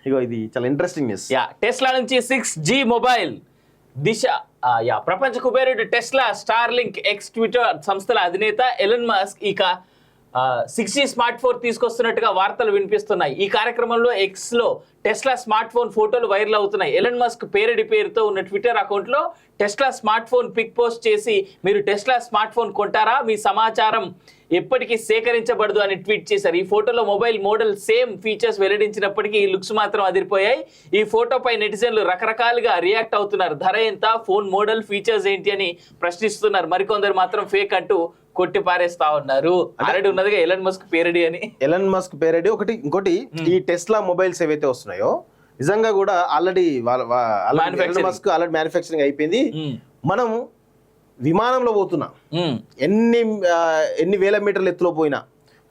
ఇగో ఇది చాలా interesting news. Tesla నుంచి 6G మొబైల్ దిశ. ప్రపంచ కుబేరుడు టెస్లా, స్టార్లింక్, ఎక్స్ ట్విట్టర్ సంస్థల అధినేత ఎలన్ మస్క్ ఇక 6G స్మార్ట్ ఫోన్ తీసుకొస్తున్నట్టుగా వార్తలు వినిపిస్తున్నాయి. ఈ కార్యక్రమంలో ఎక్స్ లో టెస్లా స్మార్ట్ ఫోన్ ఫోటోలు వైరల్ అవుతున్నాయి. ఎలన్ మస్క్ పేరడి పేరుతో ఉన్న ట్విట్టర్ అకౌంట్ లో Tesla smart phone pic post చేసి, మీరు టెస్లా స్మార్ట్ ఫోన్ కొంటారా, మీ సమాచారం ఎప్పటికీ సేకరించబడదు అని ట్వీట్ చేశారు. ఈ ఫోటోలో మొబైల్ మోడల్ సేమ్ ఫీచర్స్ వెల్లడించినప్పటికీ ఈ లుక్స్ మాత్రం అదిరిపోయాయి. ఈ ఫోటోపై నెటిజన్లు రకరకాలుగా రియాక్ట్ అవుతున్నారు. ధర ఎంత, ఫోన్ మోడల్, ఫీచర్స్ ఏంటి అని ప్రశ్నిస్తున్నారు. మరికొందరు మాత్రం ఫేక్ అంటూ కొట్టి పారేస్తా ఉన్నారు. ఆల్రెడీ ఉన్నదిగా ఎలన్ మస్క్ పేరడి అని. ఎలన్ మస్క్ పేరడి ఒకటి. ఇంకోటి ఈ టెస్లా మొబైల్స్ ఏవైతే వస్తున్నాయో నిజంగా కూడా already Elon Musk already manufacturing అయిపోయింది. మనం విమానంలో పోతున్నా, ఎన్ని వేల మీటర్ల ఎత్తులో పోయినా,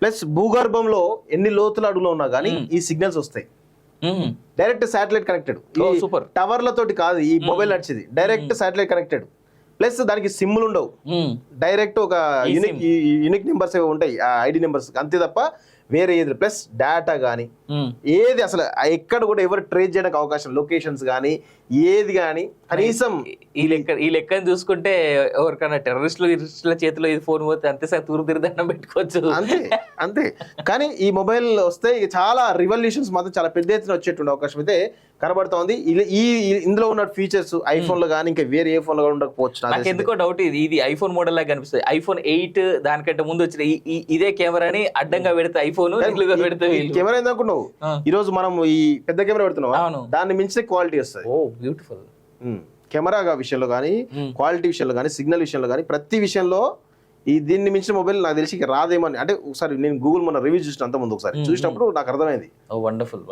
ప్లస్ భూగర్భంలో ఎన్ని లోతుల అడుగులో ఉన్నా కానీ ఈ సిగ్నల్స్ వస్తాయి. డైరెక్ట్ శాటిలైట్ కనెక్టెడ్, టవర్లతోటి కాదు ఈ మొబైల్ నడిచేది, డైరెక్ట్ శాటిలైట్ కనెక్టెడ్. ప్లస్ దానికి సిమ్లు ఉండవు, డైరెక్ట్ ఒక యూనిక్ నెంబర్స్ ఉంటాయి ఐడి నెంబర్స్ అంతే తప్ప వేరే ఏది. ప్లస్ డేటా కానీ ఏది అసలు ఎక్కడ కూడా ఎవరు ట్రేస్ చేయడానికి అవకాశం, లొకేషన్స్ కానీ ఏది కనీసం ఈ లెక్కని చూసుకుంటే ఎవరికైనా టెర్రరిస్టుల చేతిలో ఇది ఫోన్ పోతే అంతే సార్ తూరు తిరదండం పెట్టుకోవచ్చు. అంతే కానీ ఈ మొబైల్ వస్తే చాలా రివల్యూషన్స్ మాత్రం చాలా పెద్ద ఎత్తున వచ్చేటువంటి అవకాశం అయితే కనబడుతోంది. ఇందులో ఉన్న ఫీచర్స్ ఐఫోన్ లో కానీ ఇంకా వేరే ఏ ఫోన్ లో ఉండకపోవచ్చు. నాకు ఎందుకో డౌట్, ఇది ఐఫోన్ మోడల్ లాగా కనిపిస్తుంది. ఐఫోన్ 8 దానికంటే ముందు వచ్చిన ఇదే కెమెరాని అడ్డంగా పెడితే ఐఫోన్ కెమెరా ఏందనుకున్నావు, ఈ రోజు మనం ఈ పెద్ద కెమెరా పెడుతున్నాం, దాన్ని మించిన క్వాలిటీ వస్తుంది. బ్యూటిఫుల్ కెమెరా విషయంలో కానీ, క్వాలిటీ విషయంలో కానీ, సిగ్నల్ విషయంలో కానీ, ప్రతి విషయంలో దీన్ని మించిన మొబైల్ నాకు తెలిసి రాదేమని. అంటే ఒకసారి నేను గూగుల్ మొన్న రివ్యూ చూసిన అంత ముందు ఒకసారి చూసినప్పుడు నాకు అర్థమైంది. వండర్ఫుల్.